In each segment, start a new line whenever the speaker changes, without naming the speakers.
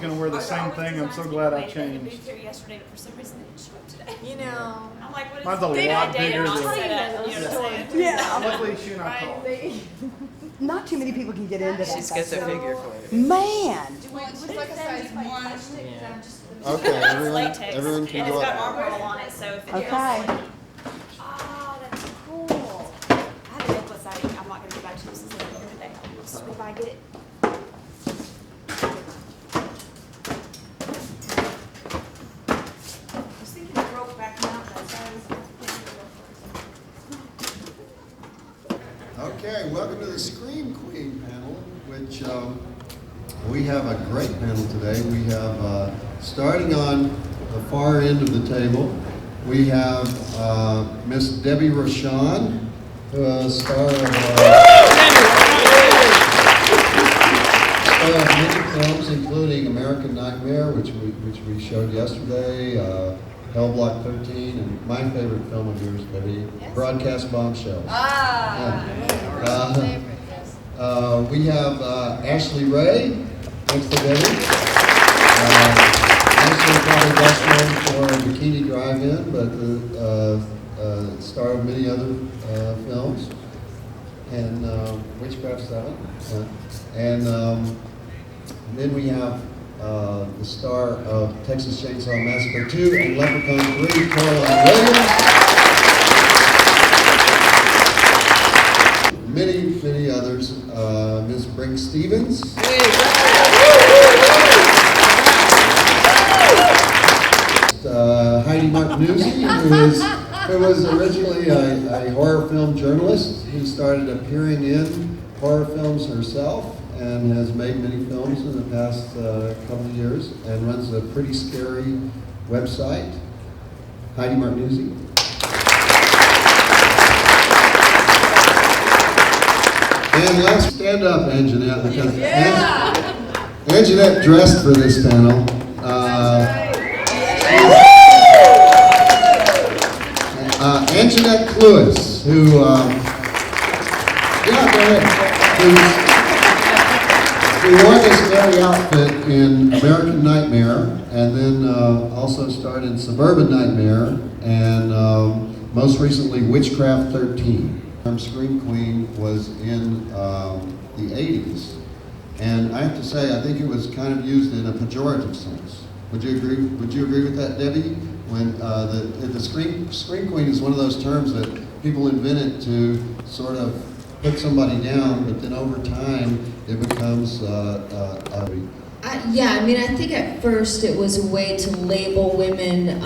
Gonna wear the same thing. I'm so glad I changed.
Yesterday, but for some reason they didn't show up today.
You know.
I'm like, what is
Mine's a lot bigger than.
Yeah.
Luckily, she and I talked.
Not too many people can get into that.
She's got the figure for it.
Man.
It's like a size 1.
Okay,
latex.
everyone can
and
go
it's got
up.
armor all on it, so if it
Okay.
oh, that's cool. I have a necklace I'm not going to go back to since I'm here today. I'll just go by and get it. I was thinking it broke back out, that's why I was
Okay, welcome to the Scream Queen panel, which we have a great panel today. We have, starting on the far end of the table, we have Miss Debbie Rochon, star of many films, including American Nightmare, which we showed yesterday, Hell Block 13, and my favorite film of yours, Debbie, Broadcast Bombshells. We have Ashlie Rhey, next to Debbie. Ashlie probably best known for Bikini Drive-In, but the star of many other films, and Witchcraft 7. And then we have the star of Texas Chainsaw Massacre 2 and Leprechaun 3, Caroline Williams. Many others. Ms. Brinke Stevens. Heidi Martinuzzi, who was originally a horror film journalist, who started appearing in horror films herself and has made many films in the past couple of years and runs a pretty scary website. Heidi Martinuzzi. And let's stand up, Anjanette, because Anjanette dressed for this panel. Anjanette Clewis, who wore this very outfit in American Nightmare, and then also starred in Suburban Nightmare, and most recently Witchcraft 13. Scream Queen was in the 80s, and I have to say I think it was kind of used in a pejorative sense. Would you agree? Would you agree with that, Debbie? When the Scream Queen is one of those terms that people invented to sort of put somebody down, but then over time it becomes
yeah, I mean, I think at first it was a way to label women,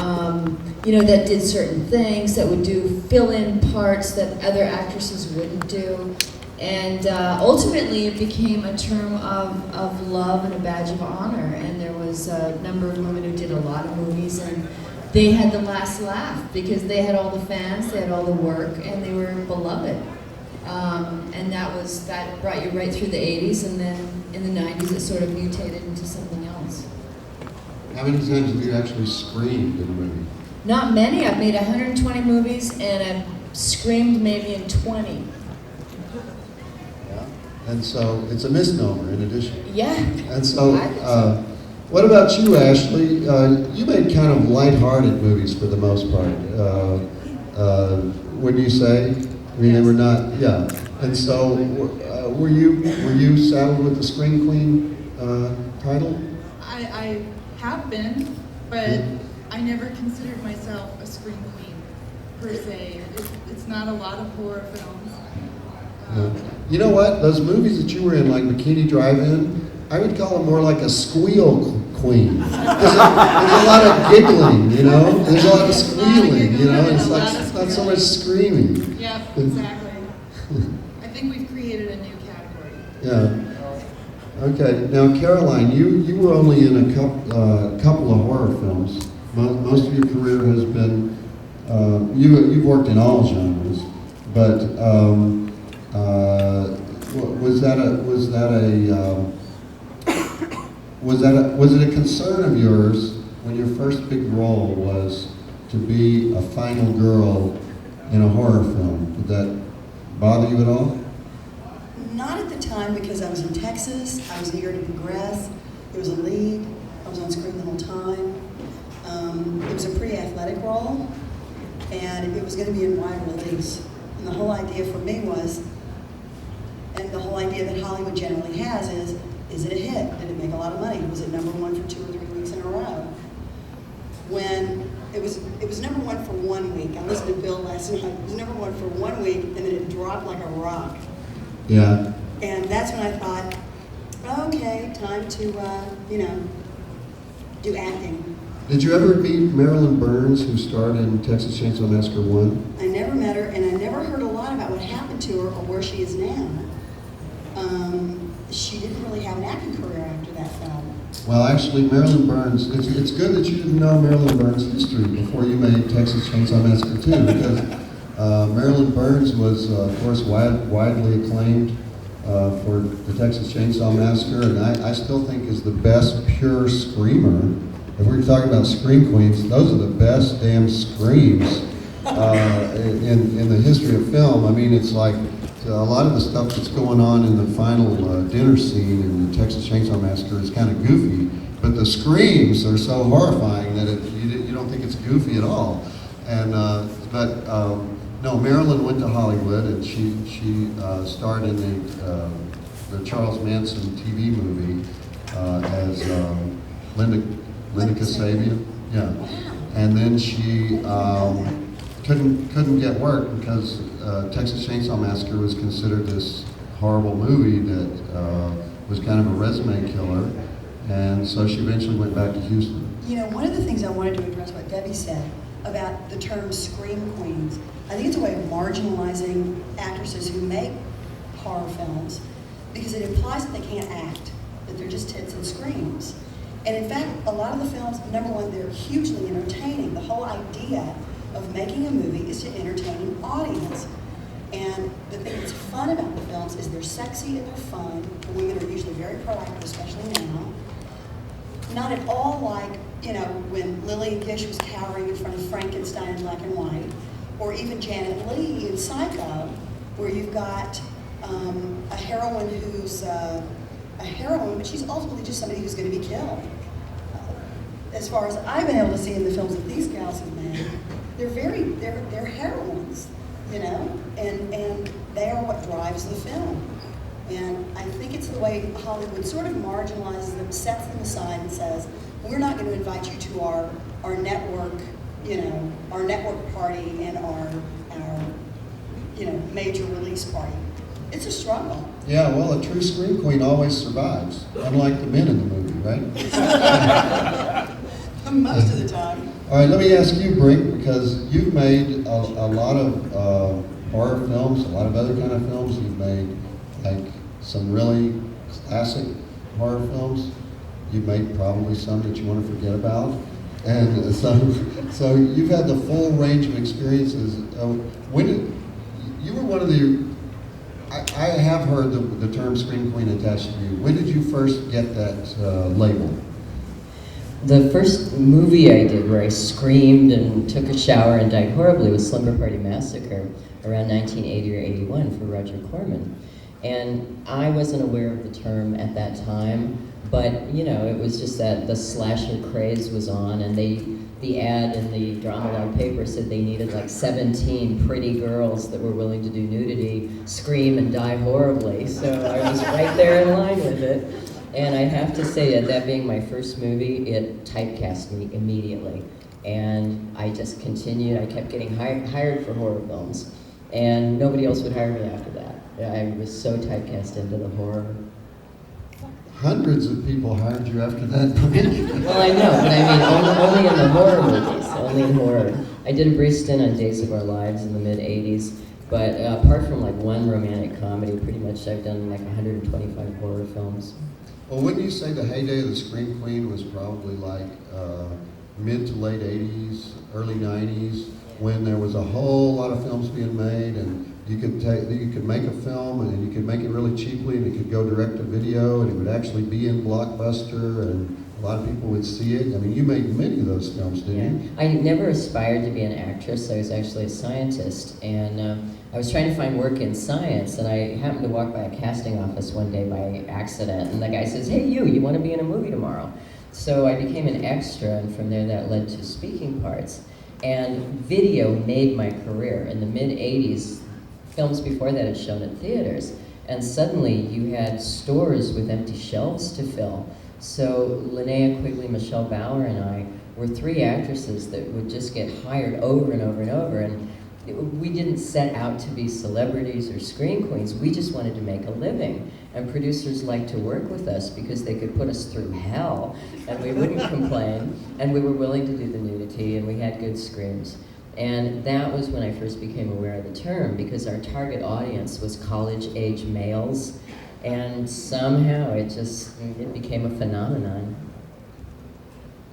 you know, that did certain things, that would do fill-in parts that other actresses wouldn't do. And ultimately it became a term of love and a badge of honor. And there was a number of women who did a lot of movies, and they had the last laugh because they had all the fans, they had all the work, and they were beloved. And that brought you right through the 80s, and then in the 90s it sort of mutated into something else.
How many times have you actually screamed in a movie?
Not many. I've made 120 movies, and I've screamed maybe in 20.
Yeah, and so it's a misnomer in addition.
Yeah.
And so, what about you, Ashlie? You made kind of lighthearted movies for the most part. Wouldn't you say? I mean, they were not, yeah. And so, were you saddled with the Scream Queen title?
I have been, but I never considered myself a Scream Queen, per se. It's not a lot of horror films.
You know what? Those movies that you were in, like Bikini Drive-In, I would call them more like a squeal queen. There's a lot of giggling, you know? There's a lot of squealing, you know? It's like not so much screaming.
Yeah, exactly. I think we've created a new category.
Yeah. Okay. Now, Caroline, you were only in a couple of horror films. Most of your career has been you've worked in all genres, but was it a concern of yours when your first big role was to be a final girl in a horror film? Did that bother you at all?
Not at the time, because I was in Texas, I was eager to progress, there was a lead,
I was on screen the whole time. It was a pretty athletic role, and it was going to be in wide release. And the whole idea for me was, and the whole idea that Hollywood generally has is it a hit? Did it make a lot of money? Was it number one for 2 or 3 weeks in a row? When it was number one for 1 week. I listened to Bill last night. It was number one for 1 week, and then it dropped like a rock.
Yeah.
And that's when I thought, okay, time to, do acting.
Did you ever meet Marilyn Burns, who starred in Texas Chainsaw Massacre 1?
I never met her, and I never heard a lot about what happened to her or where she is now. She didn't really have an acting career after that film.
Well, actually, Marilyn Burns, it's good that you didn't know Marilyn Burns' history before you made Texas Chainsaw Massacre 2, because Marilyn Burns was, of course, widely acclaimed for the Texas Chainsaw Massacre, and I still think is the best pure screamer. If we're talking about Scream Queens, those are the best damn screams in the history of film. I mean, it's like a lot of the stuff that's going on in the final dinner scene in the Texas Chainsaw Massacre is kind of goofy, but the screams are so horrifying that you don't think it's goofy at all. And no, Marilyn went to Hollywood, and she starred in the Charles Manson TV movie as Linda Kasabian. Yeah, and then she couldn't get work because Texas Chainsaw Massacre was considered this horrible movie that was kind of a resume killer, and so she eventually went back to Houston.
You know, one of the things I wanted to address what Debbie said about the term Scream Queens, I think it's a way of marginalizing actresses who make horror films because it implies that they can't act, that they're just tits and screams. And in fact, a lot of the films, number one, they're hugely entertaining. The whole idea of making a movie is to entertain an audience. And the thing that's fun about the films is they're sexy and they're fun. The women are usually very proactive, especially now. Not at all like, when Lillian Gish was cowering in front of Frankenstein in black and white, or even Janet Leigh in Psycho, where you've got a heroine who's a heroine, but she's ultimately just somebody who's going to be killed. As far as I've been able to see in the films that these gals have made, they're heroines, and they are what drives the film. And I think it's the way Hollywood sort of marginalizes them, sets them aside and says, we're not going to invite you to our network, our network party and our major release party. It's a struggle.
Yeah, well, a true Scream Queen always survives, unlike the men in the movie, right?
Most of the time.
All right, let me ask you, Brinke, because you've made a lot of horror films, a lot of other kind of films. You've made like some really classic horror films. You've made probably some that you want to forget about. And so you've had the full range of experiences. You were one of the, I have heard the term Scream Queen attached to you. When did you first get that label?
The first movie I did where I screamed and took a shower and died horribly was Slumber Party Massacre around 1980 or 81 for Roger Corman. And I wasn't aware of the term at that time, but it was just that the slasher craze was on, and the ad in the Drama Log paper said they needed like 17 pretty girls that were willing to do nudity, scream, and die horribly. So I was right there in line with it. And I have to say that being my first movie, it typecast me immediately. And I just continued. I kept getting hired for horror films. And nobody else would hire me after that. I was so typecast into the horror.
Hundreds of people hired you after that movie.
Well, I know, but I mean, only in the horror movies, only in horror. I did a brief stint on Days of Our Lives in the mid-'80s, but apart from like one romantic comedy, pretty much I've done like 125 horror films.
Well, wouldn't you say the heyday of the Scream Queen was probably like mid to late 80s, early 90s, when there was a whole lot of films being made, and you could make a film and you could make it really cheaply, and it could go direct to video, and it would actually be in Blockbuster, and a lot of people would see it. I mean, you made many of those films, didn't you?
I never aspired to be an actress. I was actually a scientist, and I was trying to find work in science, and I happened to walk by a casting office one day by accident, and the guy says, "Hey, you want to be in a movie tomorrow?" So I became an extra, and from there that led to speaking parts. And video made my career. In the mid-'80s, films before that had shown at theaters, and suddenly you had stores with empty shelves to fill. So Linnea Quigley, Michelle Bauer, and I were 3 actresses that would just get hired over and over and over, and we didn't set out to be celebrities or screen queens. We just wanted to make a living, and producers liked to work with us because they could put us through hell, and we wouldn't complain, and we were willing to do the nudity, and we had good screams. And that was when I first became aware of the term, because our target audience was college-age males, and somehow it became a phenomenon.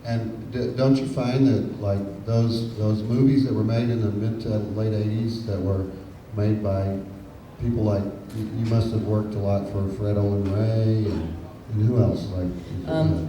And don't you find that, like, those movies that were made in the mid to late '80s that were made by people like, you must have worked a lot for Fred Olin Rhey and who else?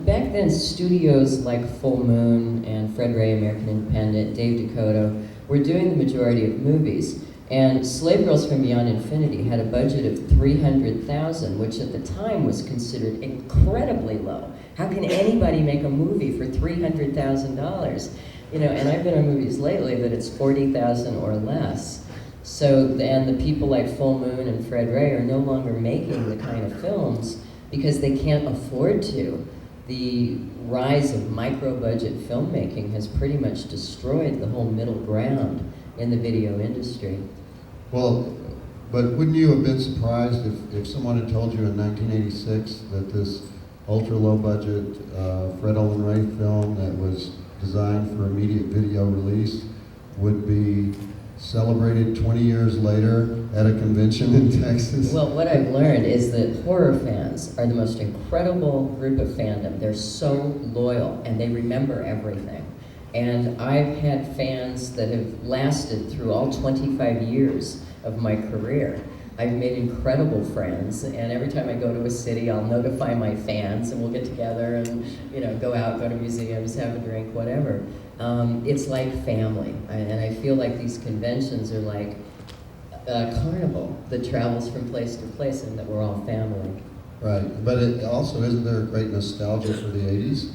Back then, studios like Full Moon and Fred Rhey, American Independent, Dave Dakota were doing the majority of movies. And Slave Girls from Beyond Infinity had a budget of $300,000, which at the time was considered incredibly low. How can anybody make a movie for $300,000? You know, and I've been on movies lately that it's $40,000 or less. So, and the people like Full Moon and Fred Rhey are no longer making the kind of films because they can't afford to. The rise of micro-budget filmmaking has pretty much destroyed the whole middle ground in the video industry.
Well, but wouldn't you have been surprised if someone had told you in 1986 that this ultra-low budget Fred Olin Rhey film that was designed for immediate video release would be celebrated 20 years later at a convention in Texas?
Well, what I've learned is that horror fans are the most incredible group of fandom. They're so loyal, and they remember everything. And I've had fans that have lasted through all 25 years of my career. I've made incredible friends, and every time I go to a city, I'll notify my fans, and we'll get together and, you know, go out, go to museums, have a drink, whatever. It's like family, and I feel like these conventions are like a carnival that travels from place to place, and that we're all family.
Right, but it also, isn't there a great nostalgia for the 80s?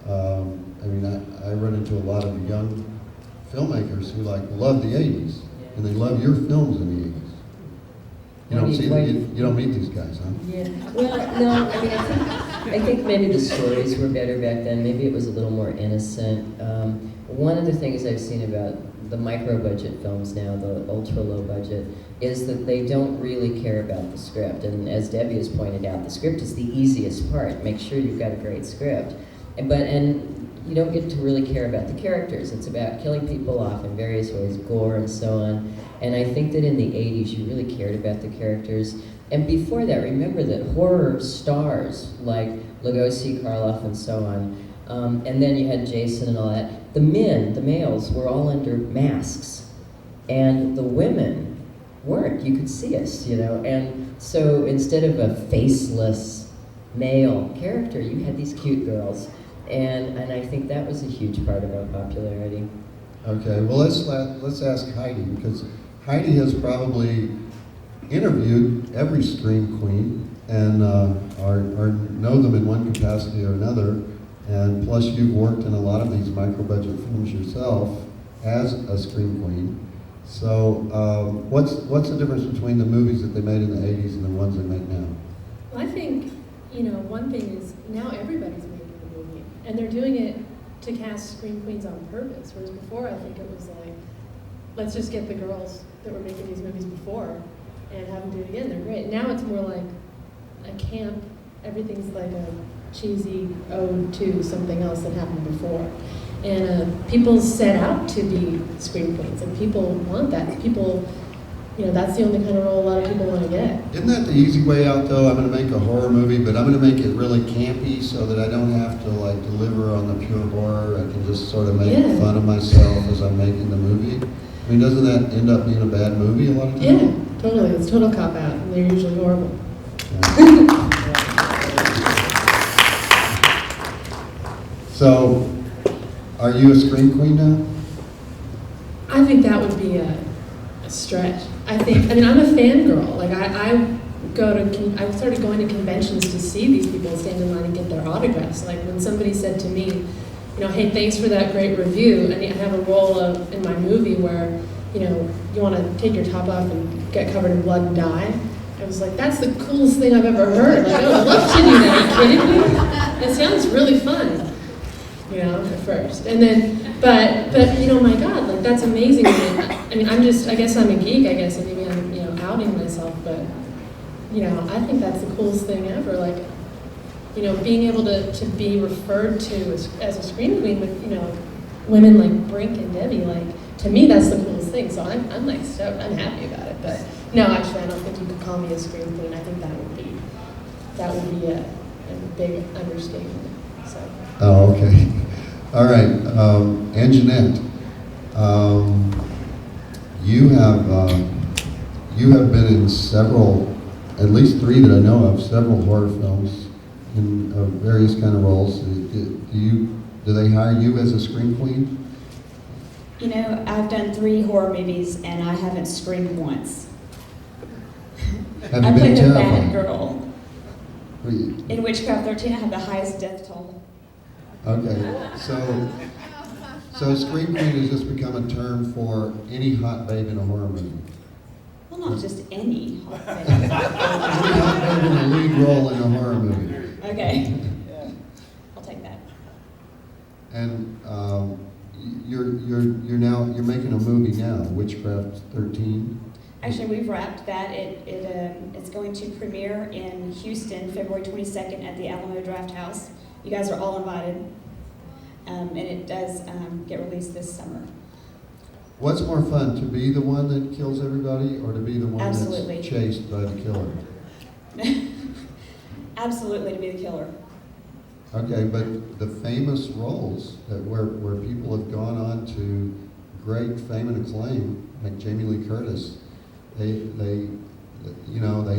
I mean, I run into a lot of young filmmakers who love the 80s, and they love your films in the 80s. You don't meet these guys, huh?
Yeah. Well, no. I mean, I think maybe the stories were better back then. Maybe it was a little more innocent. One of the things I've seen about the micro-budget films now, the ultra-low budget, is that they don't really care about the script. And as Debbie has pointed out, the script is the easiest part. Make sure you've got a great script. And you don't get to really care about the characters. It's about killing people off in various ways, gore and so on. And I think that in the 80s, you really cared about the characters. And before that, remember that horror stars like Lugosi, Karloff, and so on, and then you had Jason and all that, the males, were all under masks. And the women weren't. You could see us, you know. And so instead of a faceless male character, you had these cute girls. And I think that was a huge part of our popularity.
Okay, well let's ask Heidi, because Heidi has probably interviewed every Scream Queen and or know them in one capacity or another, and plus you've worked in a lot of these micro-budget films yourself as a Scream Queen. So what's the difference between the movies that they made in the 80s and the ones they make now?
Well, I think, you know, one thing is now everybody's making a movie, and they're doing it to cast Scream Queens on purpose, whereas before I think it was like, let's just get the girls that were making these movies before and have them do it again. They're great. Now it's more like a camp, everything's like a cheesy ode to something else that happened before. And people set out to be Scream Queens, and people want that. People, you know, that's the only kind of role a lot of people want to get.
Isn't that the easy way out though? I'm going to make a horror movie, but I'm going to make it really campy so that I don't have to like deliver on the pure horror. I can just sort of make fun of myself as I'm making the movie. I mean, doesn't that end up being a bad movie a lot of times?
Yeah, totally. It's total cop-out, and they're usually horrible.
Yeah. So, are you a Scream Queen now?
I think that would be a stretch. I mean, I'm a fangirl. Like, I I started going to conventions to see these people stand in line and get their autographs. Like when somebody said to me, you know, hey, thanks for that great review, and I have a role in my movie where, you know, you want to take your top off and get covered in blood and die. I was like, that's the coolest thing I've ever heard. Like, I would love to do that. Are you kidding me? It sounds really fun, you know, at first. And then, but you know, my God, like that's amazing. I mean, I guess I'm a geek, I guess, and maybe I'm, you know, outing myself, but, you know, I think that's the coolest thing ever. Like, you know, being able to be referred to as a screen queen with, you know, women like Brinke and Debbie, like, to me, that's the coolest thing. So I'm like stoked. I'm happy about it. But no, actually, I don't think you could call me a screen queen. I think that would be a big understatement. So.
Oh, okay. All right, Anjanette, you have been in several, at least 3 that I know of, several horror films in various kind of roles. Do they hire you as a scream queen?
You know, I've done 3 horror movies and I haven't screamed once.
Have you
I
been
played a
terrified?
bad girl. In Witchcraft 13, I have the highest death toll.
Okay, so scream queen has just become a term for any hot babe in a horror movie.
Well, not just any hot babe.
Any hot babe in a lead role in a horror movie.
Okay. I'll take that.
And you're making a movie now, Witchcraft 13.
Actually, we've wrapped that. It's going to premiere in Houston, February 22nd at the Alamo Draft House. You guys are all invited. And it does get released this summer.
What's more fun, to be the one that kills everybody or to be the one
Absolutely.
that's chased by the killer?
Absolutely, to be the killer.
Okay, but the famous roles that where people have gone on to great fame and acclaim, like Jamie Lee Curtis, they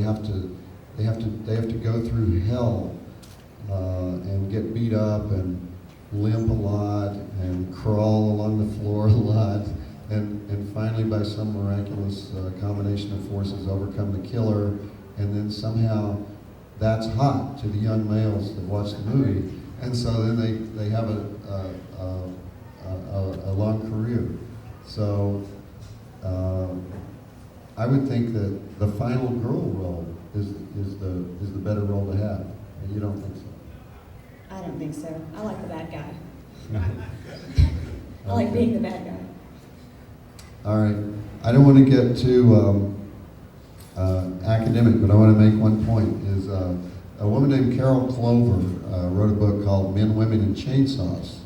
have to go through hell and get beat up and limp a lot and crawl along the floor a lot and finally by some miraculous combination of forces overcome the killer, and then somehow that's hot to the young males that watch the movie, and so then they have a long career. So I would think that the final girl role is the better role to have, and you don't think so?
I don't think so. I like the bad guy. I like being the bad guy.
All right. I don't want to get too academic, but I want to make one point. Is a woman named Carol Clover wrote a book called Men, Women, and Chainsaws.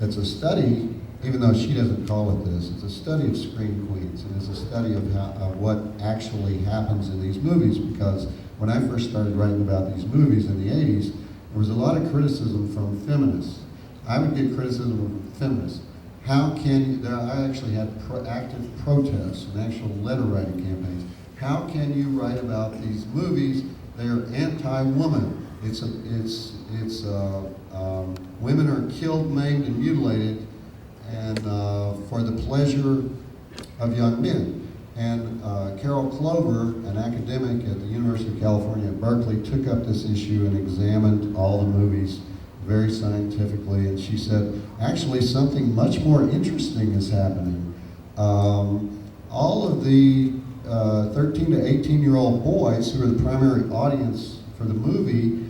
It's a study, even though she doesn't call it this, it's a study of scream queens, and it's a study of what actually happens in these movies, because when I first started writing about these movies in the 80s, there was a lot of criticism from feminists. I would get criticism from feminists. How can you, I actually had active protests and actual letter writing campaigns. How can you write about these movies? They're anti-woman. Women are killed, maimed, and mutilated, and for the pleasure of young men. And Carol Clover, an academic at the University of California at Berkeley, took up this issue and examined all the movies very scientifically, and she said, actually something much more interesting is happening. All of the 13 to 18-year-old boys who are the primary audience for the movie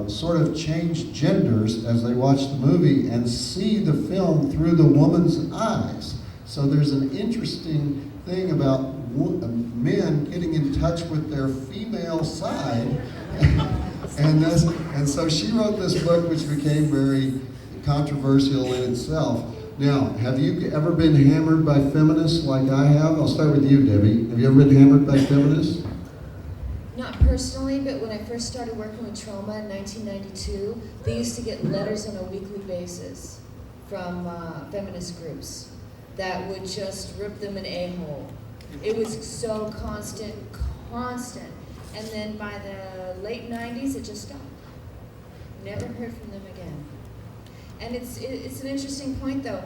sort of change genders as they watch the movie and see the film through the woman's eyes. So there's an interesting thing about men getting in touch with their female side. And so she wrote this book, which became very controversial in itself. Now, have you ever been hammered by feminists like I have? I'll start with you, Debbie. Have you ever been hammered by feminists?
Not personally, but when I first started working with trauma in 1992, they used to get letters on a weekly basis from feminist groups that would just rip them an a-hole. It was so constant. And then by the late 90s, it just stopped. Never heard from them again. And it's an interesting point, though.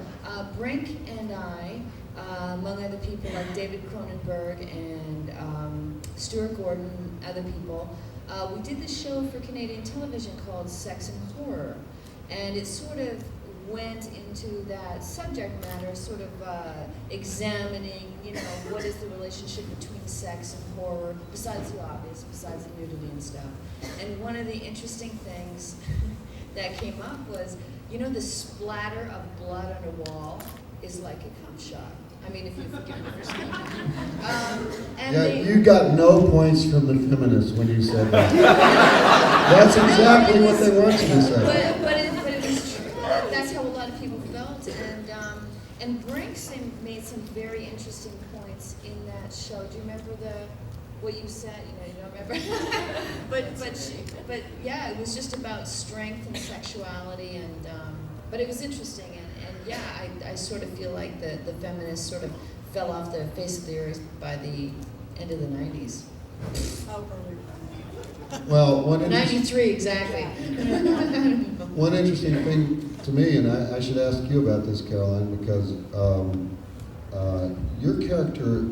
Brinke and I among other people like David Cronenberg and Stuart Gordon, other people. We did this show for Canadian television called Sex and Horror, and it sort of went into that subject matter, sort of examining, you know, what is the relationship between sex and horror, besides the obvious, besides the nudity and stuff. And one of the interesting things that came up was, you know, the splatter of blood on a wall is like a cum shot. I mean, if you forgive me for saying that.
You got no points from the feminists when you said that. That's exactly what they want you to say.
But it was true. That's how a lot of people felt. And Brinke made some very interesting points in that show. Do you remember what you said? You know, you don't remember. but yeah, it was just about strength and sexuality, and but it was interesting. And yeah, I sort of feel like the feminists sort of fell off the face of the earth by the end of the 90s.
Well,
93 exactly.
One interesting thing to me, and I should ask you about this, Caroline, because your character,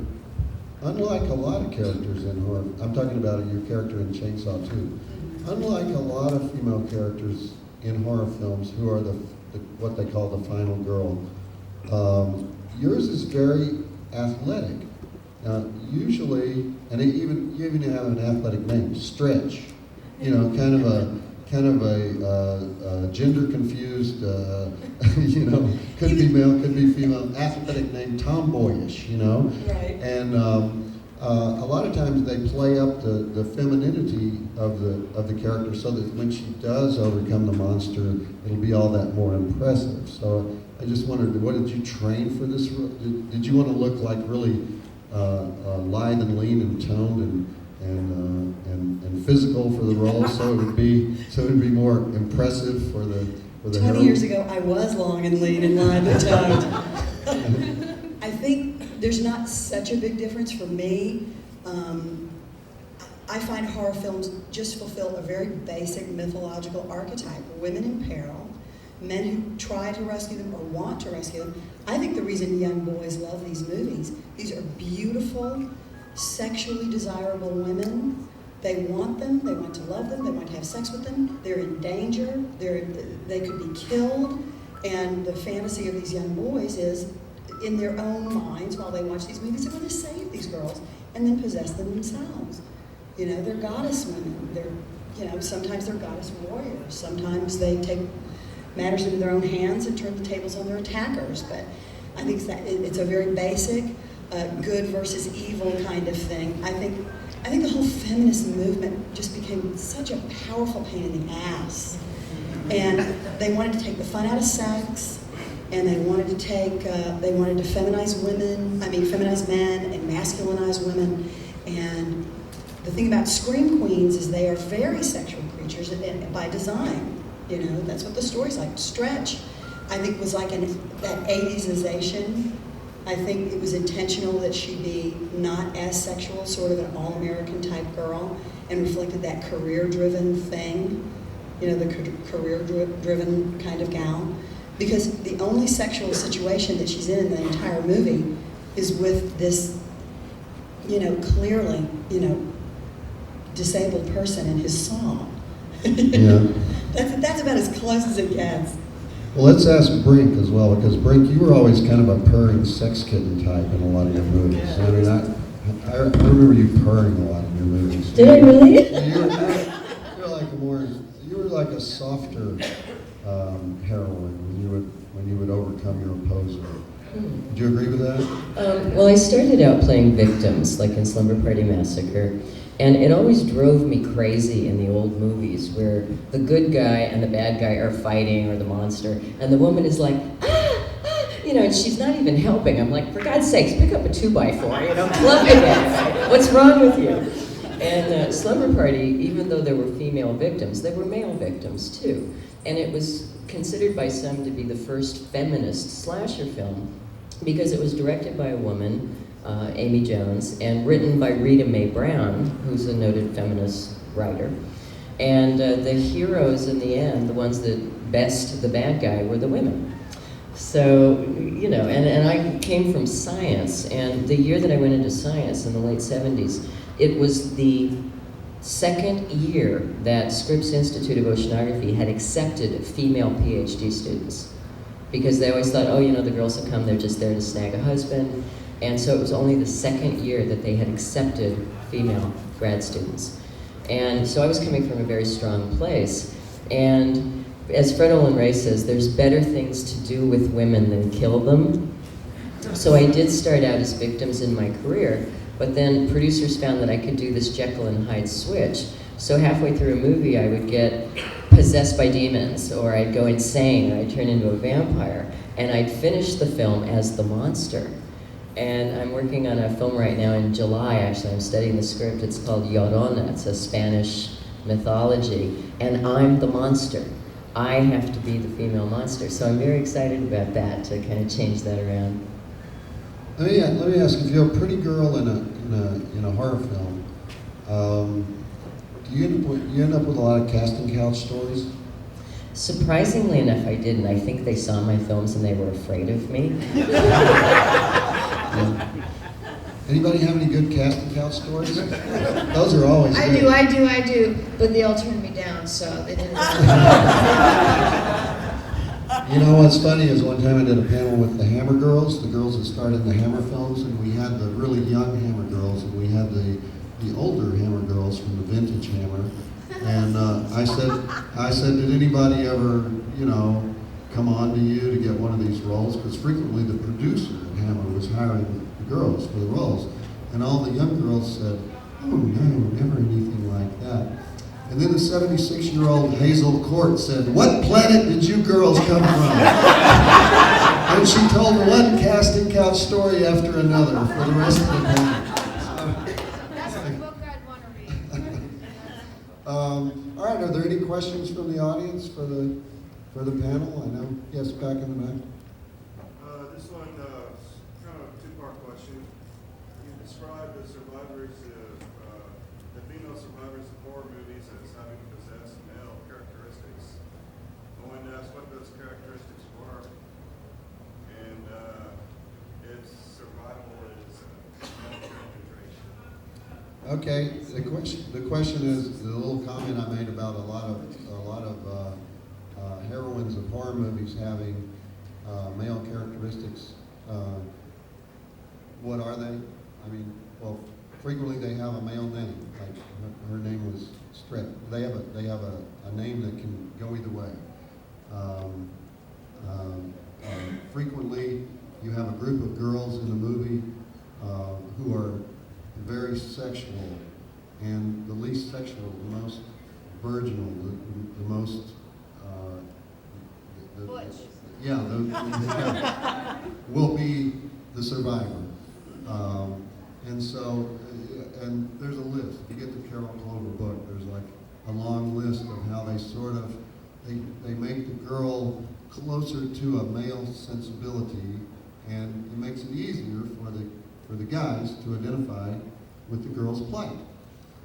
unlike a lot of characters in horror, I'm talking about your character in Chainsaw 2, unlike a lot of female characters in horror films who are what they call the final girl, yours is very athletic. Usually, and you even have an athletic name, Stretch. You know, kind of a gender confused, you know, could be male, could be female, athletic name, tomboyish. You know,
Right.
and a lot of times they play up the femininity of the character so that when she does overcome the monster, it'll be all that more impressive. So I just wondered, what did you train for this? Did you want to look like really lithe and lean and toned and physical for the role, so it would be more impressive for the
20
heroine?
years ago, I was long and lean and lithe and toned. I think there's not such a big difference for me. I find horror films just fulfill a very basic mythological archetype: women in peril, men who try to rescue them or want to rescue them. I think the reason young boys love these movies, these are beautiful, sexually desirable women. They want them, they want to love them, they want to have sex with them, they're in danger, they could be killed, and the fantasy of these young boys is, in their own minds, while they watch these movies, they want to save these girls and then possess them themselves. You know, they're goddess women, sometimes they're goddess warriors, sometimes they take matters into their own hands and turn the tables on their attackers, but I think it's a very basic good versus evil kind of thing. I think the whole feminist movement just became such a powerful pain in the ass. And they wanted to take the fun out of sex, and they wanted to feminize men and masculinize women. And the thing about Scream Queens is they are very sexual creatures by design. You know, that's what the story's like. Stretch, I think, was like that 80s-ization. I think it was intentional that she be not as sexual, sort of an all-American type girl, and reflected that career-driven thing, you know, the career-driven kind of gal. Because the only sexual situation that she's in the entire movie is with this, you know, clearly, you know, disabled person in his song.
Yeah.
That's about as close as it gets.
Well, let's ask Brinke as well, because Brinke, you were always kind of a purring sex kitten type in a lot of your movies. I mean, I remember you purring a lot in your movies.
Did I really?
You were like a softer heroine when you would overcome your opposer. Would you agree with that?
Well, I started out playing victims, like in Slumber Party Massacre, and it always drove me crazy in the old movies where the good guy and the bad guy are fighting, or the monster, and the woman is like, you know, and she's not even helping. I'm like, for God's sakes, pick up a 2x4, you know, club it in. What's wrong with you? And Slumber Party, even though there were female victims, there were male victims too. And it was considered by some to be the first feminist slasher film because it was directed by a woman, Amy Jones, and written by Rita Mae Brown, who's a noted feminist writer. And the heroes in the end, the ones that best the bad guy, were the women. So, you know, and I came from science, and the year that I went into science in the late 70s, it was the second year that Scripps Institute of Oceanography had accepted female PhD students. Because they always thought, oh, you know, the girls that come, they're just there to snag a husband. And so it was only the second year that they had accepted female grad students. And so I was coming from a very strong place. And as Fred Olin Rhey says, there's better things to do with women than kill them. So I did start out as victims in my career, but then producers found that I could do this Jekyll and Hyde switch. So halfway through a movie, I would get possessed by demons, or I'd go insane, or I'd turn into a vampire, and I'd finish the film as the monster. And I'm working on a film right now in July, actually. I'm studying the script. It's called Llorona. It's a Spanish mythology, and I'm the monster. I have to be the female monster. So I'm very excited about that, to kind of change that around.
Let me ask, if you're a pretty girl in a horror film, do you end up with a lot of casting couch stories?
Surprisingly enough, I didn't. I think they saw my films and they were afraid of me.
Yeah. Anybody have any good casting couch stories? Those are always good.
I do. But they all turned me down, so they didn't.
You know what's funny is one time I did a panel with the Hammer Girls, the girls that started the Hammer films, and we had the really young Hammer Girls, and we had the older Hammer Girls from the vintage Hammer. And I said, did anybody ever, you know, come on to you to get one of these roles? Because frequently the producer at Hammer was hiring the girls for the roles. And all the young girls said, oh no, never anything like that. And then the 76-year-old Hazel Court said, what planet did you girls come from? And she told one casting couch story after another for the rest of the panel.
That's the book I'd want to read.
All right, are there any questions from the audience for the panel? I know, yes, back in the back.
This one is kind of a two-part question. You described the survivors, the female survivors of horror movies as having possessed male characteristics. I wanted to ask what those characteristics were, and if survival is male concentration.
Okay, the question is the little comment I made about a lot of heroines of horror movies having male characteristics. What are they? I mean, well, frequently they have a male name. Like her name was Strip. They have a name that can go either way. Frequently, you have a group of girls in a movie who are very sexual, and the least sexual, the most virginal, the most will be the survivor. And so, and there's a list. You get the Carol Clover book, there's like a long list of how they sort of, they make the girl closer to a male sensibility, and it makes it easier for the guys to identify with the girl's plight.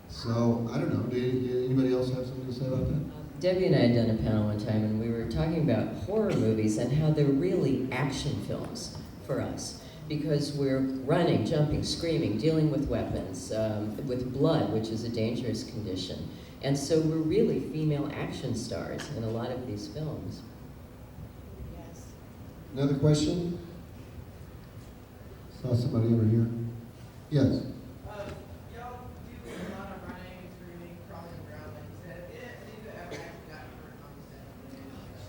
So, I don't know, did anybody else have something to say about that?
Debbie and I had done a panel one time, and we were talking about horror movies and how they're really action films for us. Because we're running, jumping, screaming, dealing with weapons, with blood, which is a dangerous condition. And so we're really female action stars in a lot of these films.
Yes.
Another question? Saw somebody over here. Yes.
Y'all do a lot of running, screaming, crawling around, like you said. Have you ever actually gotten hurt on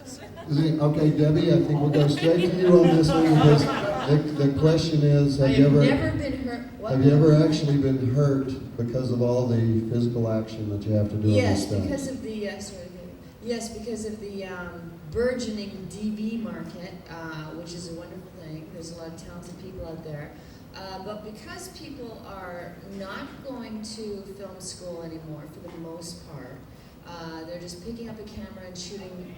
the set?
Okay, Debbie, I think we'll go straight to you on this one, because the question is, have you
never been hurt. What?
Have you ever actually been hurt because of all the physical action that you have to do on
Yes,
this stuff?
because of the because of the burgeoning DV market, which is a wonderful thing. There's a lot of talented people out there, but because people are not going to film school anymore for the most part, they're just picking up a camera and shooting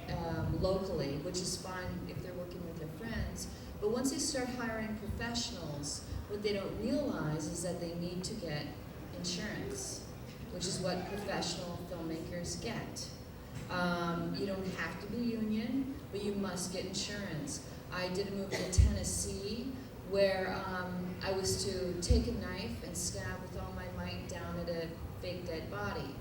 locally, which is fine if they're working with their friends. But once they start hiring professionals, what they don't realize is that they need to get insurance, which is what professional filmmakers get. You don't have to be union, but you must get insurance. I did a movie in Tennessee where I was to take a knife and stab with all my might down at a fake dead body.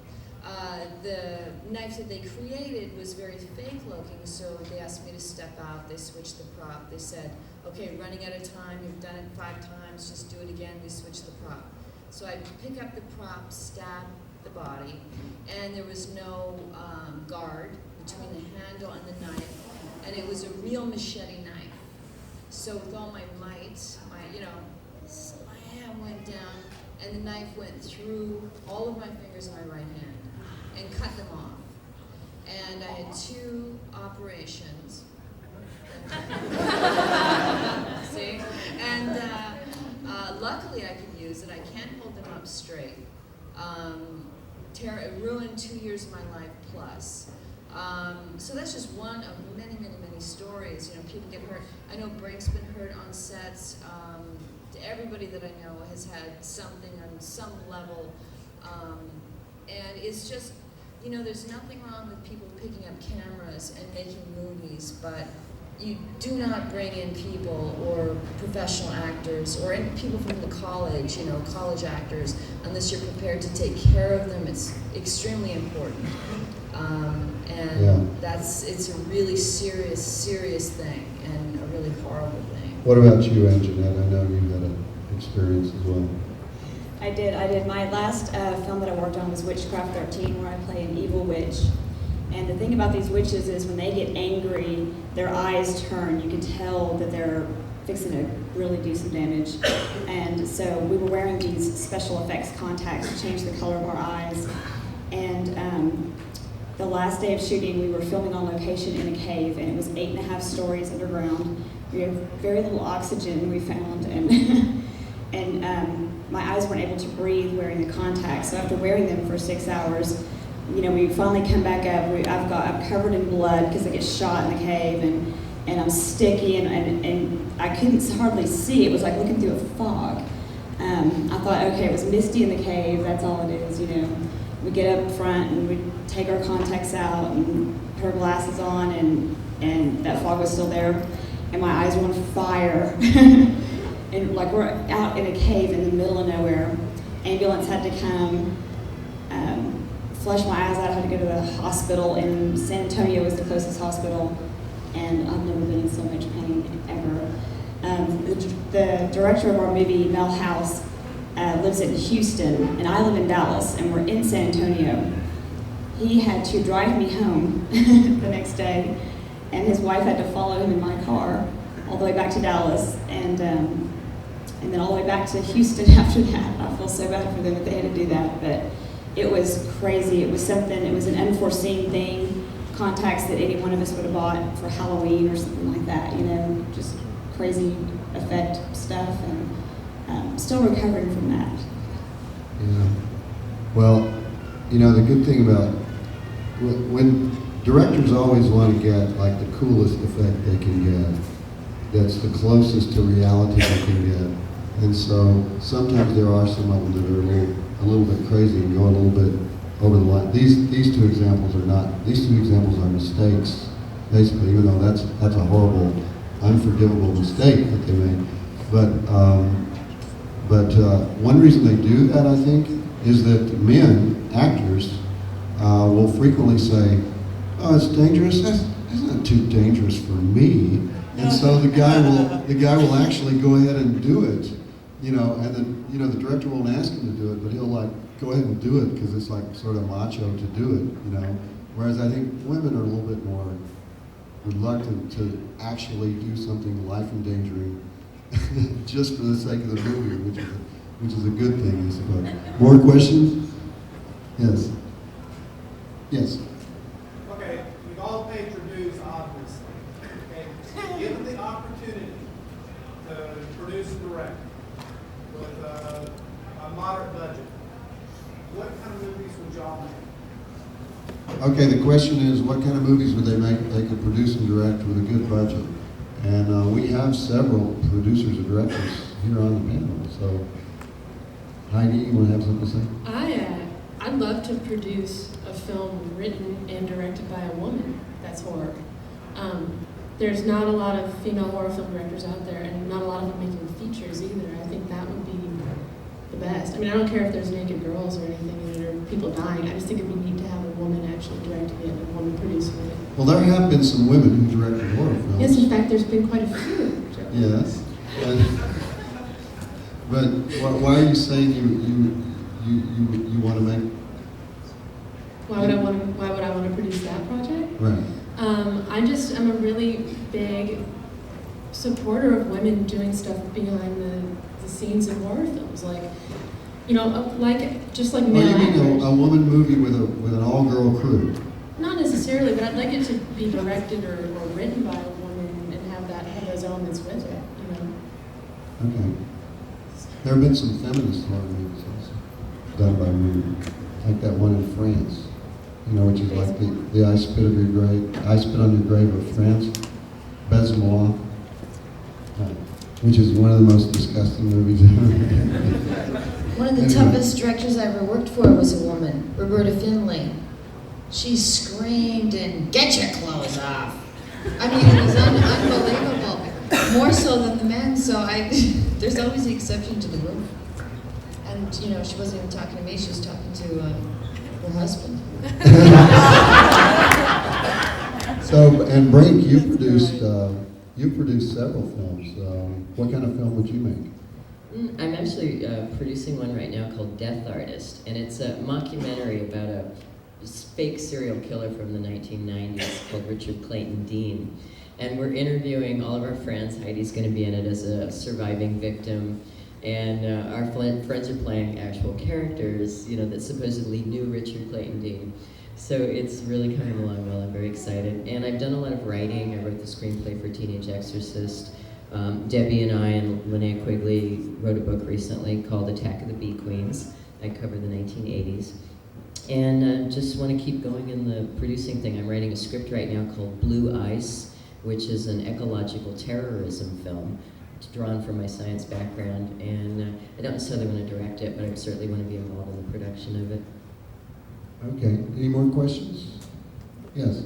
The knife that they created was very fake looking, so they asked me to step out. They switched the prop. They said, okay, running out of time, you've done it 5 times, just do it again. We switched the prop. So I pick up the prop, stab the body, and there was no guard between the handle and the knife, and it was a real machete knife. So with all my might, slam went down, and the knife went through all of my fingers on my right hand and cut them off. And I had 2 operations. See? And luckily I could use it. I can't hold them up straight. It ruined 2 years of my life plus. So that's just one of many, many, many stories. People get hurt. I know Briggs been hurt on sets. Everybody that I know has had something on some level. And it's just, there's nothing wrong with people picking up cameras and making movies, but you do not bring in people or professional actors or people from the college, college actors, unless you're prepared to take care of them. It's extremely important. It's a really serious, serious thing and a really horrible thing.
What about you, Anjanette? I know you've had an experience as well.
I did. My last film that I worked on was Witchcraft 13, where I play an evil witch. And the thing about these witches is when they get angry, their eyes turn. You can tell that they're fixing to really do some damage. And so we were wearing these special effects contacts to change the color of our eyes. And the last day of shooting, we were filming on location in a cave, and it was 8.5 stories underground. We had very little oxygen, we found, and my eyes weren't able to breathe wearing the contacts. So after wearing them for 6 hours, we finally come back up. I'm covered in blood because I get shot in the cave, and I'm sticky, and I couldn't hardly see. It was like looking through a fog. I thought, okay, it was misty in the cave. That's all it is, We get up front and we take our contacts out and put our glasses on, and that fog was still there, and my eyes were on fire. And like we're out in a cave in the middle of nowhere. Ambulance had to come, flush my eyes out. I had to go to the hospital in San Antonio, was the closest hospital, and I've never been in so much pain ever. The director of our movie, Mel House, lives in Houston, and I live in Dallas, and we're in San Antonio. He had to drive me home the next day, and his wife had to follow him in my car all the way back to Dallas, and then all the way back to Houston after that. I feel so bad for them that they had to do that, but it was crazy. It was an unforeseen thing, contacts that any one of us would have bought for Halloween or something like that, just crazy effect stuff, and still recovering from that.
Yeah. Well, the good thing about when directors always want to get like the coolest effect they can get, that's the closest to reality they can get. And so sometimes there are some of them that are a little bit crazy and go a little bit over the line. These two examples are not. These 2 examples are mistakes, basically. Even though that's a horrible, unforgivable mistake that they made. But one reason they do that, I think, is that men, actors, will frequently say, "Oh, it's dangerous. That's not too dangerous for me." And so the guy will actually go ahead and do it, and then the director won't ask him to do it, but he'll like go ahead and do it because it's like sort of macho to do it, Whereas I think women are a little bit more reluctant to actually do something life-endangering just for the sake of the movie, which is a good thing, I suppose. More questions? Yes. Yes.
Okay, we've all paid your dues, obviously. Okay, given the opportunity to produce and direct with a moderate budget, what kind of movies would y'all make?
Okay, the question is, what kind of movies would they make if they could produce and direct with a good budget? And we have several producers and directors here on the panel. So, Heidi, you want to have something to say?
I'd love to produce a film written and directed by a woman that's horror. there's not a lot of female horror film directors out there, and not a lot of them making features either. I think that would be the best. I mean, I don't care if there's naked girls or anything in it, or people dying. I just think it'd be neat to have a woman actually directing it and a woman producing it.
Well, there have been some women who directed horror films.
Yes, in fact, there's been quite a few.
Yes. But why are you saying you want to make?
Why would I want to produce that project?
Right.
I'm a really big supporter of women doing stuff behind the scenes in horror films, like, you know, just like male
Well, you mean
actors.
a woman movie with an all-girl crew?
Not necessarily, but I'd like it to be directed or written by a woman and have those elements with it, you know.
Okay. There have been some feminist horror movies also done by women, like that one in France. You know, which is like the I Spit on Your Grave of France, Baiser-moi, which is one of the most disgusting movies ever.
One of the toughest directors I ever worked for was a woman, Roberta Finley. She screamed and, "Get your clothes off!" I mean, it was unbelievable. More so than the men, so there's always an exception to the rule. And, you know, she wasn't even talking to me, she was talking to her husband.
So, and Brinke, you produced several films. What kind of film would you make?
I'm actually producing one right now called Death Artist, and it's a mockumentary about a fake serial killer from the 1990s called Richard Clayton Dean. And we're interviewing all of our friends. Heidi's going to be in it as a surviving victim. And our friends are playing actual characters, you know, that supposedly knew Richard Clayton Dean. So it's really coming along well. I'm very excited. And I've done a lot of writing. I wrote the screenplay for Teenage Exorcist. Debbie and I and Linnea Quigley wrote a book recently called Attack of the Bee Queens. I cover the 1980s. And just want to keep going in the producing thing. I'm writing a script right now called Blue Ice, which is an ecological terrorism film. It's drawn from my science background, and I don't necessarily want to direct it, but I certainly want to be involved in the production of it.
Okay, any more questions? Yes.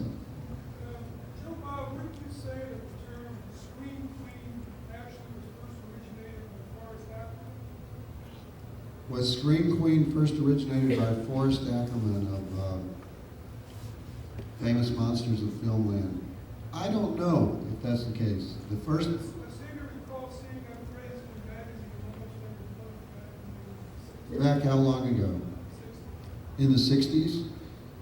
Joe Bob, wouldn't you say that the term Scream Queen actually was first originated by Forrest Ackerman?
Was Scream Queen first originated by Forrest Ackerman of Famous Monsters of Filmland? I don't know if that's the case. The first.
I seem to recall seeing that phrase in magazines.
Back how long ago? In the 60s?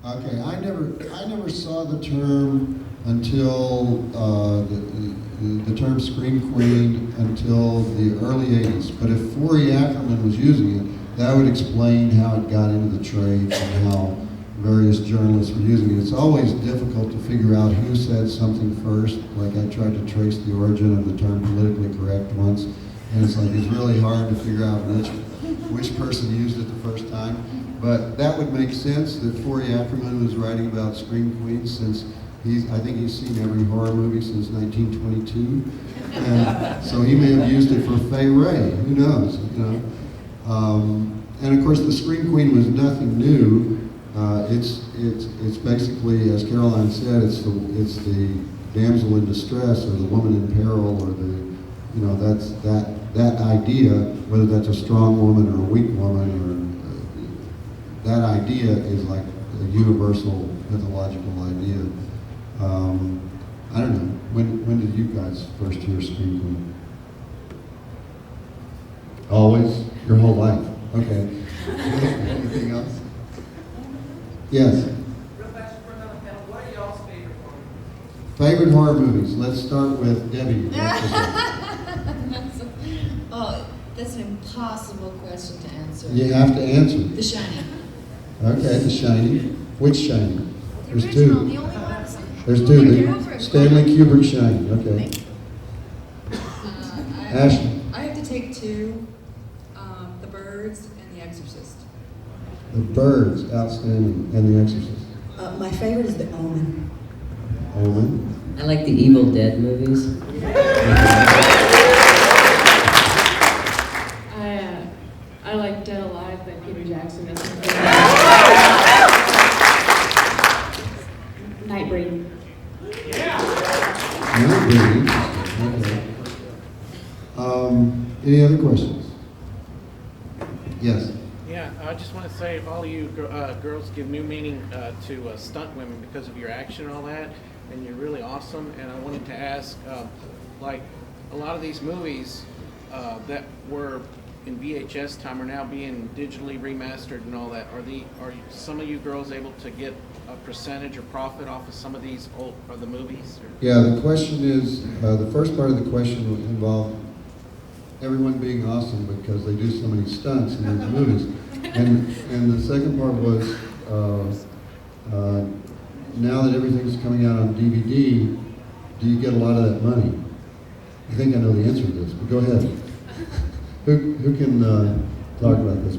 Okay, I never saw the term until the term Scream Queen until the early 80s. But if Forrest Ackerman was using it, that would explain how it got into the trade and how various journalists were using it. It's always difficult to figure out who said something first. Like I tried to trace the origin of the term politically correct once, and it's really hard to figure out which person used it the first time. But that would make sense that Forrest Ackerman was writing about Scream Queens since I think he's seen every horror movie since 1922, and so he may have used it for Fay Rhey. Who knows? You know. And of course, the Scream Queen was nothing new. It's basically, as Caroline said, it's the damsel in distress or the woman in peril, or that's that idea, whether that's a strong woman or a weak woman, or that idea is like a universal mythological idea. I don't know. When did you guys first hear Scream Queen? Always? Your whole life? Okay. Anything else? Yes.
Real fast, what are y'all's favorite horror movies?
Favorite horror movies. Let's start with Debbie.
That's an impossible question to answer.
You have to answer.
The Shining.
Okay, The Shining. Which Shining? There's
original,
two.
the only ones.
There's two. Stanley Kubrick Shining. Okay. Ashlie.
I have to take two, The Birds and The Exorcist.
The Birds, outstanding, and The Exorcist.
My favorite is The Omen.
Omen.
I like the Evil Dead movies.
I like Dead Alive by Peter Jackson. That's my favorite. Nightbreed.
Yeah. pretty interesting. Okay. Any other questions? Yes.
Yeah, I just want to say all you girls give new meaning to stunt women because of your action and all that, and you're really awesome. And I wanted to ask, like, a lot of these movies that were in VHS time are now being digitally remastered and all that. Are some of you girls able to get a percentage or profit off of some of these old the movies? Or?
Yeah, the question is, the first part of the question involved everyone being awesome because they do so many stunts in these movies. And the second part was, now that everything's coming out on DVD, do you get a lot of that money? I think I know the answer to this, but go ahead. Who can talk about this?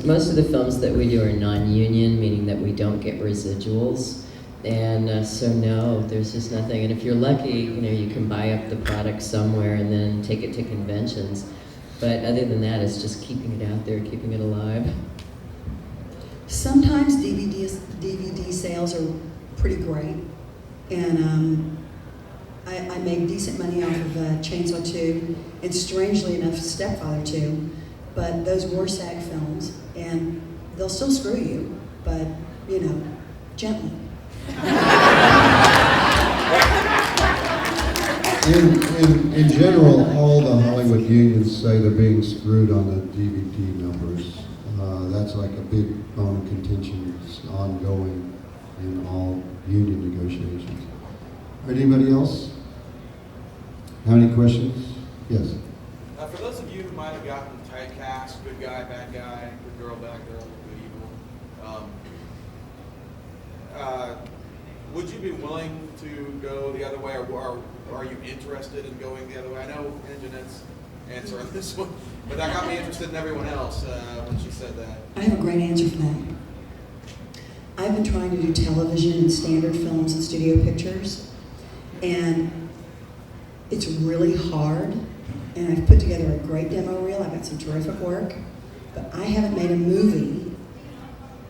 Most of the films that we do are non-union, meaning that we don't get residuals. And so no, there's just nothing. And if you're lucky, you can buy up the product somewhere and then take it to conventions. But other than that, it's just keeping it out there, keeping it alive.
Sometimes DVD sales are pretty great, and I make decent money off of Chainsaw 2, and strangely enough, Stepfather 2, but those were SAG films, and they'll still screw you, but, gently.
In general, all the Hollywood unions say they're being screwed on the DVD numbers. That's like a big bone of contention. It's ongoing in all union negotiations. All right, anybody else? Have any questions? Yes.
For those of you who might have gotten typecast, good guy, bad guy, good girl, bad girl, good evil, would you be willing to go the other way, or are you interested in going the other way? I know Anjanette's answer on this one, but that got me interested in everyone else when she said that.
I have a great answer for that. I've been trying to do television and standard films and studio pictures, and it's really hard, and I've put together a great demo reel. I've got some terrific work, but I haven't made a movie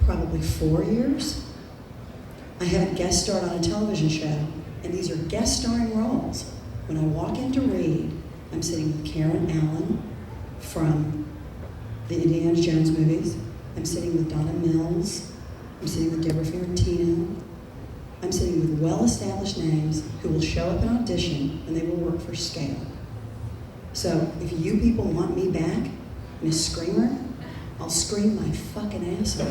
probably 4 years. I haven't guest starred on a television show, and these are guest starring roles. When I walk in to read, I'm sitting with Karen Allen from the Indiana Jones movies. I'm sitting with Donna Mills. I'm sitting with Deborah Fiorentino. I'm sitting with well-established names who will show up and audition, and they will work for scale. So if you people want me back, Miss Screamer, I'll scream my fucking ass off.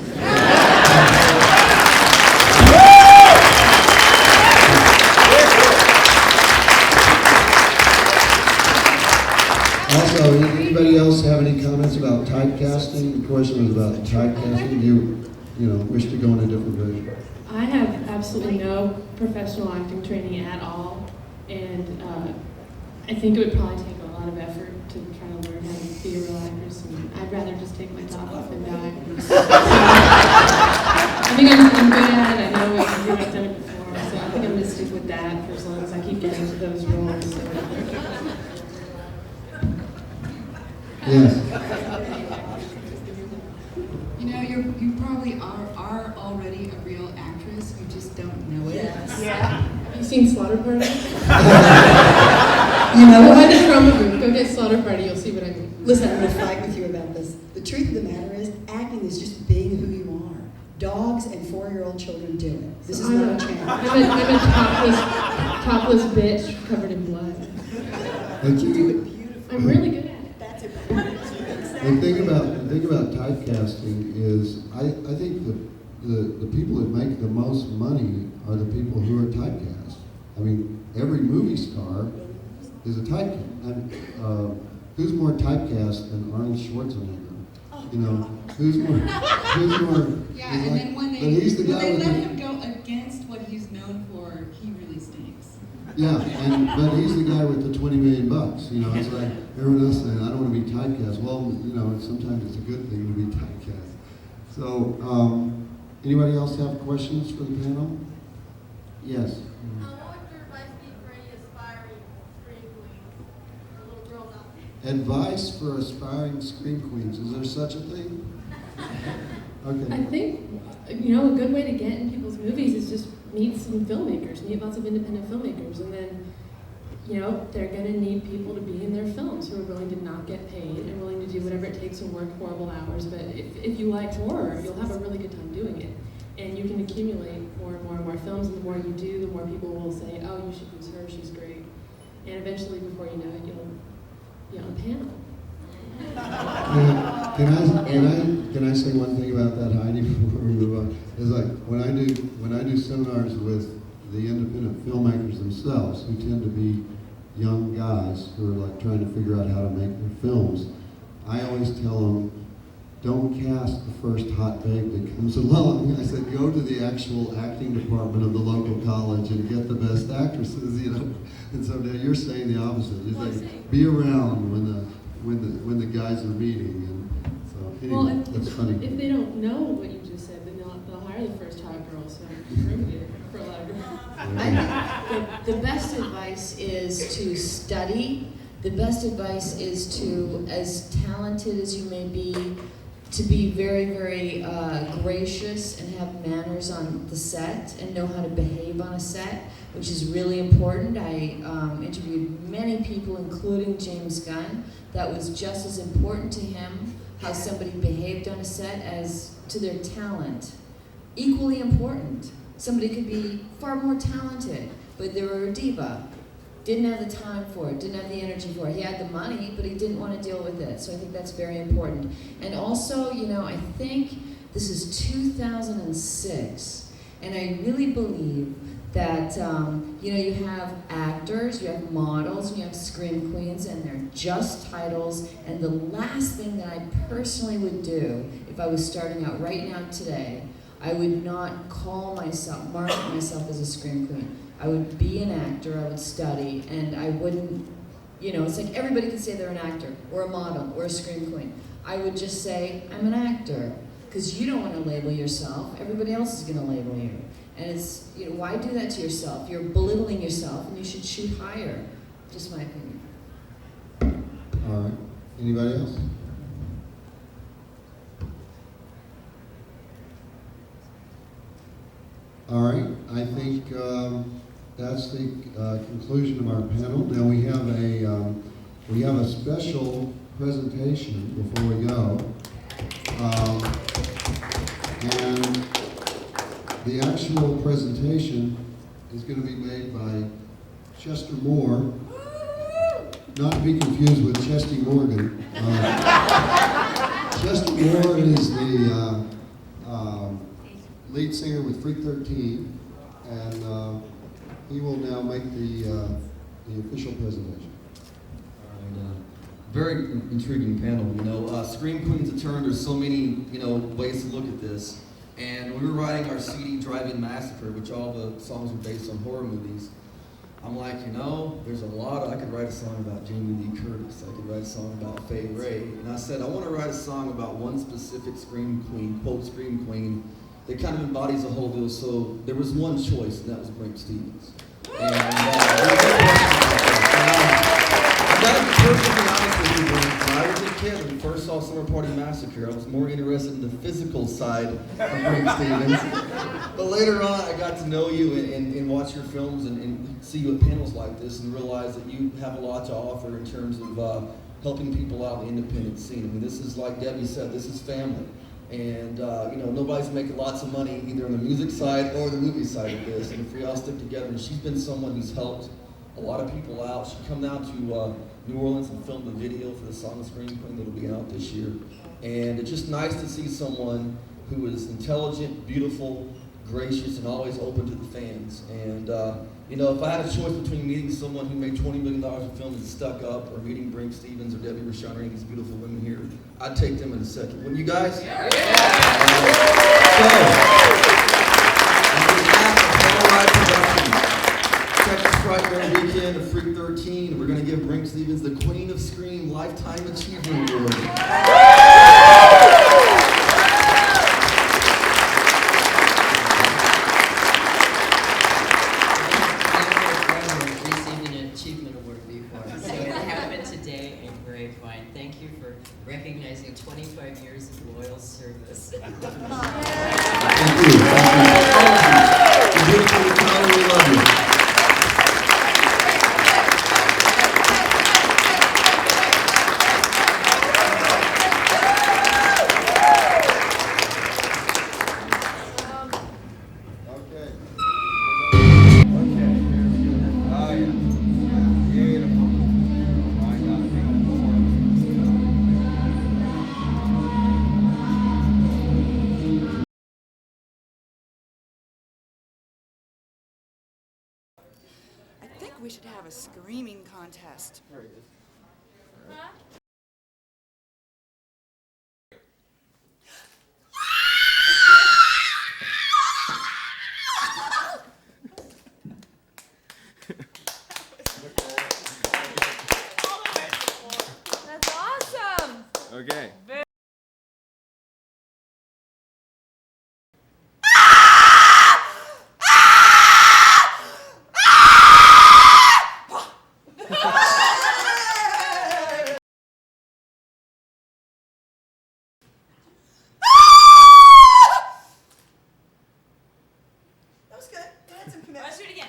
Also, anybody else have any comments about typecasting? The question was about typecasting. You wish to go in a different direction?
I have absolutely no professional acting training at all, and I think it would probably take a lot of effort to try to learn how to be a real actress, and I'd rather just take my top off and die. I think I'm good at it. I know I've done it before, so I think I'm going to stick with that for as long as I keep getting to those roles.
Yes.
You probably are already a real actress. You just don't know it.
Yes. Yeah. Have you seen Slaughter Party?
You know what?
Go to Trauma Booth. Go get Slaughter Party. You'll see what I mean.
Listen, I'm going to fight with you about this. The truth of the matter is, acting is just being who you are. Dogs and 4-year-old children do it. This is not a challenge.
I'm a topless bitch covered in blood.
You
do it beautifully.
I'm really good at it.
That's important.
The thing about typecasting is, I think the people that make the most money are the people who are typecast. I mean, every movie star is a typecast. Who's more typecast than Arnold Schwarzenegger? Who's more?
Yeah, and then when they let him go against what he's known for, he really stinks.
Yeah, but he's the guy with the $20 million. It's like everyone else saying, I don't want to be typecast. Well, sometimes it's a good thing to be typecast. So, anybody else have questions for the panel? Yes.
What would your advice be for any aspiring Scream Queens or little girls out there?
Advice for aspiring Scream Queens. Is there such a thing? Okay.
I think, a good way to get in people's movies is just meet some filmmakers, meet lots of independent filmmakers, and then you know, they're going to need people to be in their films who are willing to not get paid and willing to do whatever it takes and work horrible hours. But if you like horror, you'll have a really good time doing it. And you can accumulate more and more and more films, and the more you do, the more people will say, oh, you should use her, she's great. And eventually, before you know it, you'll be on a panel.
Can I say one thing about that, Heidi, before we move on? Is like when I do seminars with the independent filmmakers themselves, who tend to be young guys who are like trying to figure out how to make their films, I always tell them, don't cast the first hot babe that comes along. I said, go to the actual acting department of the local college and get the best actresses, you know. And so now you're saying the opposite. It's like, be around when the guys are meeting. And so anyway, that's funny.
If they don't know what you just said, then they'll hire the first hot girl. So for a lot of girls.
I think the best advice is to study. The best advice is to, as talented as you may be, to be very, very gracious and have manners on the set and know how to behave on a set, which is really important. I interviewed many people, including James Gunn. That was just as important to him, how somebody behaved on a set, as to their talent. Equally important. Somebody could be far more talented, but they were a diva. Didn't have the time for it, didn't have the energy for it. He had the money, but he didn't want to deal with it. So I think that's very important. And also, you know, I think this is 2006, and I really believe that, you know, you have actors, you have models, and you have scream queens, and they're just titles. And the last thing that I personally would do, if I was starting out right now today, I would not market myself as a scream queen. I would be an actor, I would study, and I wouldn't, you know, it's like everybody can say they're an actor, or a model, or a scream queen. I would just say, I'm an actor, because you don't want to label yourself, everybody else is going to label you. And it's, you know, why do that to yourself? You're belittling yourself, and you should shoot higher. Just my opinion.
All right. Anybody else? All right. I think that's the conclusion of our panel. Now we have a special presentation before we go, and the actual presentation is going to be made by Chester Moore, not to be confused with Chesty Morgan. Chester Moore is the lead singer with Freak 13, and he will now make the official presentation.
Very intriguing panel, you know. Scream Queens a term, there's so many, you know, ways to look at this. And when we were writing our CD Drive-In Massacre, which all the songs were based on horror movies, I'm like, you know, there's a lot I could write a song about Jamie Lee Curtis, I could write a song about Rhey, and I said, I want to write a song about one specific Scream Queen, quote, Scream Queen, that kind of embodies the whole deal. So there was one choice, and that was Brinke Stevens. And I gotta be perfectly honest with you, Brinke. When I was a kid and first saw Summer Party Massacre, I was more interested in the physical side of Brinke Stevens. But later on, I got to know you and watch your films and see you at panels like this and realize that you have a lot to offer in terms of helping people out in the independent scene. I mean, this is, like Debbie said, this is family. And, you know, nobody's making lots of money either on the music side or the movie side of this. And if we all stick together, and she's been someone who's helped a lot of people out. She come down to New Orleans and filmed a video for the song Scream Queen that'll be out this year. And it's just nice to see someone who is intelligent, beautiful, gracious, and always open to the fans. And, you know, if I had a choice between meeting someone who made $20 million in film and stuck up, or meeting Brinke Stevens or Debbie Rochon or any of these beautiful women here, I'd take them in a second. Wouldn't you guys? Yeah. Texas Frightmare Weekend of Freak 13. We're going to give Brinke Stevens the Queen of Scream Lifetime Achievement Award.
Recognizing 25 years of loyal service.
Thank you.
We should have a screaming contest.
There he is.
Huh?
That's awesome.
Okay.
That was good. That had some commitment.
Let's do it again.